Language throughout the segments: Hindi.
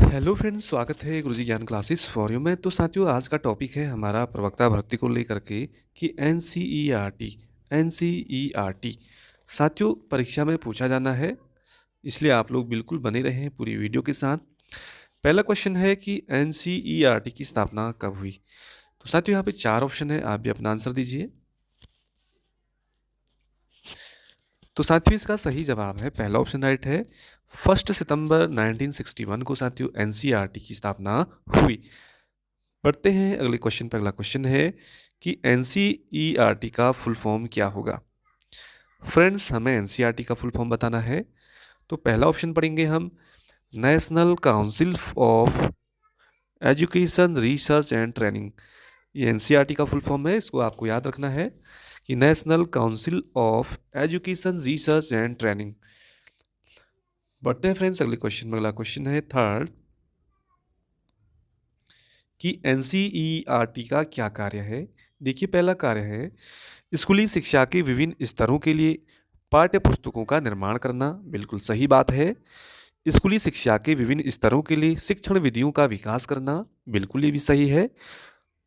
हेलो फ्रेंड्स, स्वागत है गुरुजी ज्ञान क्लासेस फॉर यू में। तो साथियों, आज का टॉपिक है हमारा प्रवक्ता भर्ती को लेकर के कि एनसीईआरटी साथियों परीक्षा में पूछा जाना है, इसलिए आप लोग बिल्कुल बने रहें पूरी वीडियो के साथ। पहला क्वेश्चन है कि एनसीईआरटी की स्थापना कब हुई। तो साथियों, यहाँ पे चार ऑप्शन है, आप भी अपना आंसर दीजिए। तो साथियों, इसका सही जवाब है पहला ऑप्शन राइट है। 1 सितंबर 1961 को साथियों एनसीईआरटी की स्थापना हुई। बढ़ते हैं अगले क्वेश्चन पे। अगला क्वेश्चन है कि एनसीईआरटी का फुल फॉर्म क्या होगा। फ्रेंड्स, हमें एनसीईआरटी का फुल फॉर्म बताना है। तो पहला ऑप्शन पढ़ेंगे हम, national council of education research and training. ये एनसीईआरटी का फुल फॉर्म है, इसको आपको याद रखना है कि national council of education research and training. बढ़ते हैं फ्रेंड्स अगले क्वेश्चन में। अगला क्वेश्चन है थर्ड कि एनसीईआरटी का क्या कार्य है। देखिए, पहला कार्य है स्कूली शिक्षा के विभिन्न स्तरों के लिए पाठ्य पुस्तकों का निर्माण करना। बिल्कुल सही बात है। स्कूली शिक्षा के विभिन्न स्तरों के लिए शिक्षण विधियों का विकास करना, बिल्कुल ये भी सही है।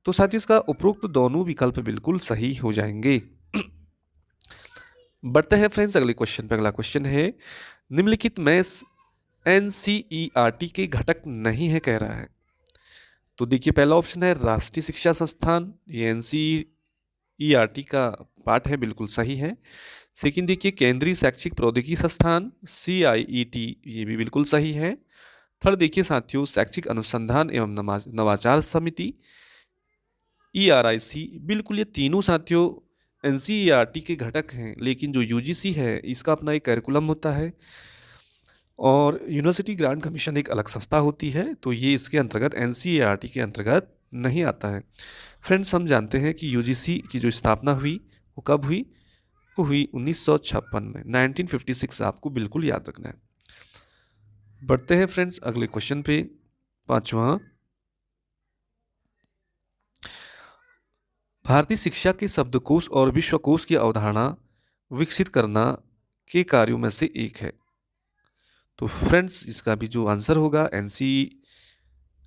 तो साथियों, इसका उपरोक्त दोनों विकल्प बिल्कुल सही हो जाएंगे। बढ़ते हैं फ्रेंड्स अगले क्वेश्चन पर। अगला क्वेश्चन है, निम्नलिखित में एनसीईआरटी के घटक नहीं है कह रहा है। तो देखिए, पहला ऑप्शन है राष्ट्रीय शिक्षा संस्थान, ये एनसीईआरटी का पार्ट है, बिल्कुल सही है। सेकंड देखिए, केंद्रीय शैक्षिक प्रौद्योगिकी संस्थान सीआईईटी, ये भी बिल्कुल सही है। थर्ड देखिए साथियों, शैक्षिक अनुसंधान एवं नवाचार समिति ईआरआईसी, बिल्कुल ये तीनों साथियों एनसीईआरटी के घटक हैं। लेकिन जो यूजीसी है, इसका अपना एक करिकुलम होता है और यूनिवर्सिटी ग्रांट कमीशन एक अलग संस्था होती है, तो ये इसके अंतर्गत एनसीईआरटी के अंतर्गत नहीं आता है। फ्रेंड्स, हम जानते हैं कि यूजीसी की जो स्थापना हुई वो कब हुई। वो हुई 1956 में, 1956 आपको बिल्कुल याद रखना है। बढ़ते हैं फ्रेंड्स अगले क्वेश्चन पे। पांचवा, भारतीय शिक्षा के शब्दकोश और विश्वकोश की अवधारणा विकसित करना के कार्यों में से एक है। तो फ्रेंड्स, इसका भी जो आंसर होगा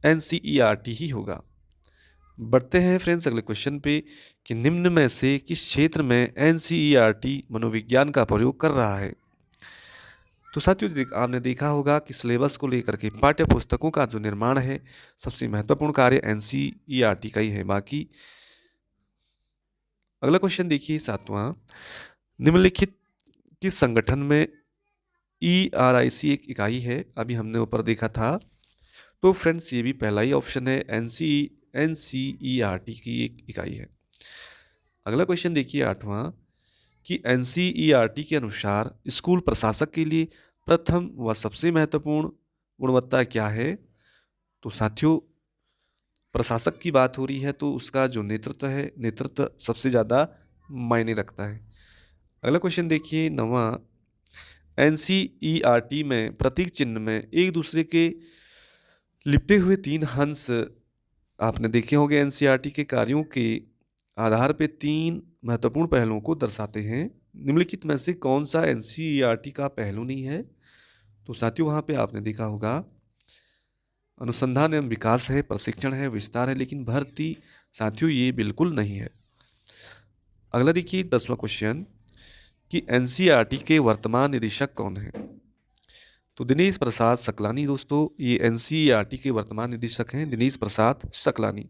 एनसीईआरटी ही होगा। बढ़ते हैं फ्रेंड्स अगले क्वेश्चन पे कि निम्न में से किस क्षेत्र में एनसीईआरटी मनोविज्ञान का प्रयोग कर रहा है। तो साथियों, आपने देखा होगा कि सिलेबस को लेकर के पाठ्य पुस्तकों का जो निर्माण है, सबसे महत्वपूर्ण कार्य एनसीईआरटी का ही है। बाकी अगला क्वेश्चन देखिए सातवां, निम्नलिखित किस संगठन में ईआरआईसी एक इकाई है। अभी हमने ऊपर देखा था। तो फ्रेंड्स, ये भी पहला ही ऑप्शन है, एनसीईआरटी की एक इकाई है। अगला क्वेश्चन देखिए आठवां कि एनसीईआरटी के अनुसार स्कूल प्रशासक के लिए प्रथम व सबसे महत्वपूर्ण गुणवत्ता क्या है। तो साथियों, प्रशासक की बात हो रही है तो उसका जो नेतृत्व है, नेतृत्व सबसे ज़्यादा मायने रखता है। अगला क्वेश्चन देखिए नवा, एनसीईआरटी में प्रतीक चिन्ह में एक दूसरे के लिपटे हुए तीन हंस आपने देखे होंगे। एनसीईआरटी के कार्यों के आधार पे तीन महत्वपूर्ण पहलुओं को दर्शाते हैं। निम्नलिखित में से कौन सा एनसीईआरटी का पहलू नहीं है। तो साथियों, वहां पे आपने देखा होगा अनुसंधान एवं विकास है, प्रशिक्षण है, विस्तार है, लेकिन भर्ती साथियों ये बिल्कुल नहीं है। अगला देखिए 10वां क्वेश्चन कि एनसीईआरटी के वर्तमान निदेशक कौन है। तो दिनेश प्रसाद सकलानी दोस्तों, ये एनसीईआरटी के वर्तमान निदेशक हैं, दिनेश प्रसाद सकलानी।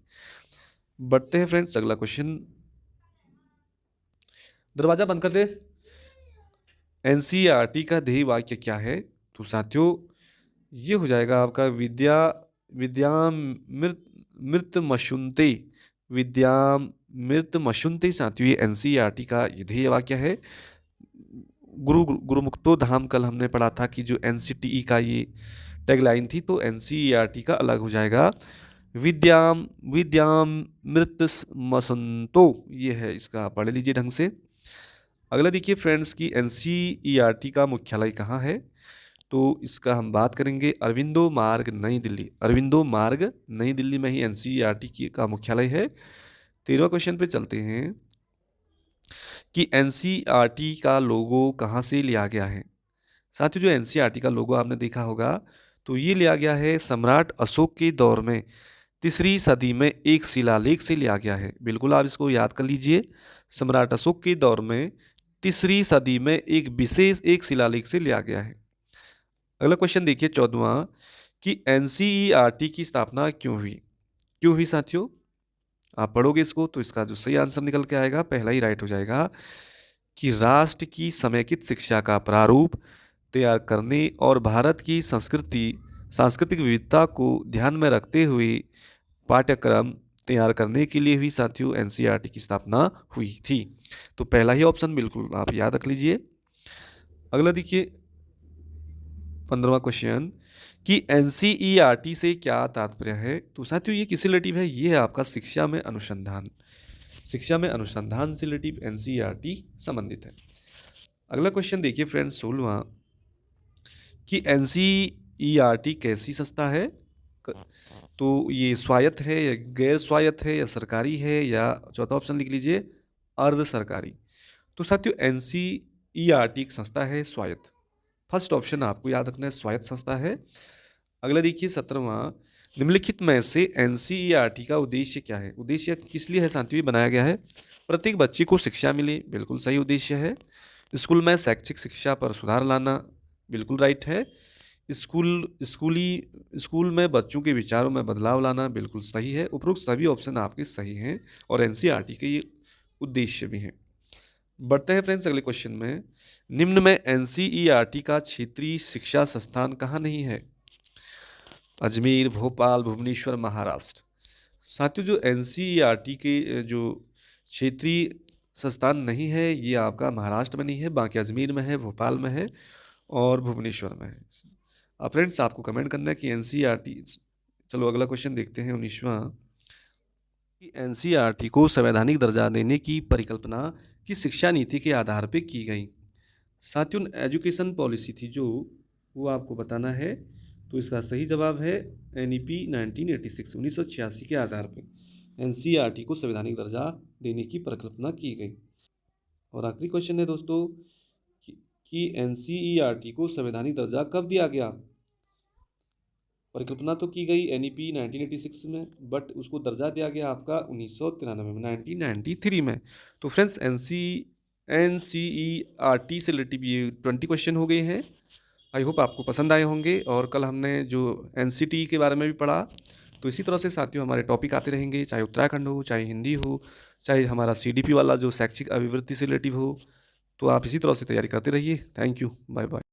बढ़ते हैं फ्रेंड्स अगला क्वेश्चन, दरवाजा बंद कर दे। एनसीईआरटी का ध्येय वाक्य क्या है। तो साथियों, ये हो जाएगा आपका विद्यामृत मृत मशुन्ते, विद्यामृत मशुन्ते। साथियों, ये एनसीईआरटी का ये ध्येय वाक्य है। गुरुमुक्तो धाम कल हमने पढ़ा था कि जो एनसीटीई का ये टैगलाइन थी, तो एनसीईआरटी का अलग हो जाएगा विद्यामृत मसंतो, ये है, इसका पढ़ लीजिए ढंग से। अगला देखिए फ्रेंड्स की एनसीईआरटी का मुख्यालय कहाँ है। तो इसका हम बात करेंगे अरविंदो मार्ग नई दिल्ली, अरविंदो मार्ग नई दिल्ली में ही एनसीईआरटी की का मुख्यालय है। 13वां क्वेश्चन पे चलते हैं कि एनसीईआरटी का लोगो कहाँ से लिया गया है। साथियों, जो एनसीईआरटी का लोगो आपने देखा होगा, तो ये लिया गया है सम्राट अशोक के दौर में, तीसरी सदी में एक शिलालेख से लिया गया है। बिल्कुल आप इसको याद कर लीजिए, सम्राट अशोक के दौर में तीसरी सदी में एक विशेष एक शिलालेख से लिया गया है। अगला क्वेश्चन देखिए 14वां, कि एनसीईआरटी की स्थापना क्यों हुई? क्यों हुई साथियों? आप पढ़ोगे इसको तो इसका जो सही आंसर निकल के आएगा, पहला ही राइट हो जाएगा, कि राष्ट्र की समेकित शिक्षा का प्रारूप तैयार करने और भारत की सांस्कृतिक विविधता को ध्यान में रखते हुए पाठ्यक्रम तैयार करने के लिए हुई साथियों एनसीईआरटी की स्थापना हुई थी। तो पहला ही ऑप्शन बिल्कुल आप याद रख लीजिए। अगला देखिए 15वां क्वेश्चन, कि एनसीईआरटी से क्या तात्पर्य है? तो साथियों ये किससे रिलेटिव है? ये है आपका शिक्षा में अनुसंधान से रिलेटिव एनसीईआरटी संबंधित है। अगला क्वेश्चन देखिए फ्रेंड्स 16वां, कि एनसीईआरटी कैसी संस्था है? तो ये स्वायत्त है या गैर स्वायत्त है या सरकारी है, या चौथा ऑप्शन लिख लीजिए अर्ध सरकारी। तो साथियों एनसीईआरटी एक संस्था है स्वायत्त, फर्स्ट ऑप्शन आपको याद रखना है, स्वायत्त संस्था है। अगला देखिए 17वां, निम्नलिखित में से एनसीईआरटी का उद्देश्य क्या है? उद्देश्य किस लिए है साथियों ये बनाया गया है? प्रत्येक बच्चे को शिक्षा मिले, बिल्कुल सही उद्देश्य है। स्कूल में शैक्षिक शिक्षा पर सुधार लाना, बिल्कुल राइट है। स्कूल में बच्चों के विचारों में बदलाव लाना, बिल्कुल सही है। उपरोक्त सभी ऑप्शन आपके सही हैं और एनसीईआरटी के ये उद्देश्य भी हैं। बढ़ते हैं फ्रेंड्स अगले क्वेश्चन में, निम्न में एनसीईआरटी का क्षेत्रीय शिक्षा संस्थान कहाँ नहीं है? अजमेर, भोपाल, भुवनेश्वर, महाराष्ट्र। साथियों जो एनसीईआरटी के जो क्षेत्रीय संस्थान नहीं है ये आपका महाराष्ट्र में नहीं है, बाकी अजमेर में है, भोपाल में है और भुवनेश्वर में है। अब फ्रेंड्स आपको कमेंट करना है कि एनसीईआरटी, चलो अगला क्वेश्चन देखते हैं 19वां, कि एनसीईआरटी को संवैधानिक दर्जा देने की परिकल्पना किस शिक्षा नीति के आधार पर की गई? साथियों एजुकेशन पॉलिसी थी जो, वो आपको बताना है। तो इसका सही जवाब है एनईपी 1986 के आधार पर एनसीईआरटी को संवैधानिक दर्जा देने की परिकल्पना की गई। और आखिरी क्वेश्चन है दोस्तों कि एनसीईआरटी को संवैधानिक दर्जा कब दिया गया? परिकल्पना तो की गई एनईपी 1986 में, बट उसको दर्जा दिया गया आपका 1993 में, 1993 में। तो फ्रेंड्स एनसीईआरटी से रिलेटिव ये 20 क्वेश्चन हो गए हैं। आई होप आपको पसंद आए होंगे। और कल हमने जो एनसीटी के बारे में भी पढ़ा, तो इसी तरह से साथियों हमारे टॉपिक आते रहेंगे, चाहे उत्तराखंड हो, चाहे हिंदी हो, चाहे हमारा सीडीपी वाला जो शैक्षिक अभिवृद्धि से रिलेटिव हो। तो आप इसी तरह से तैयारी करते रहिए। Thank you, bye bye.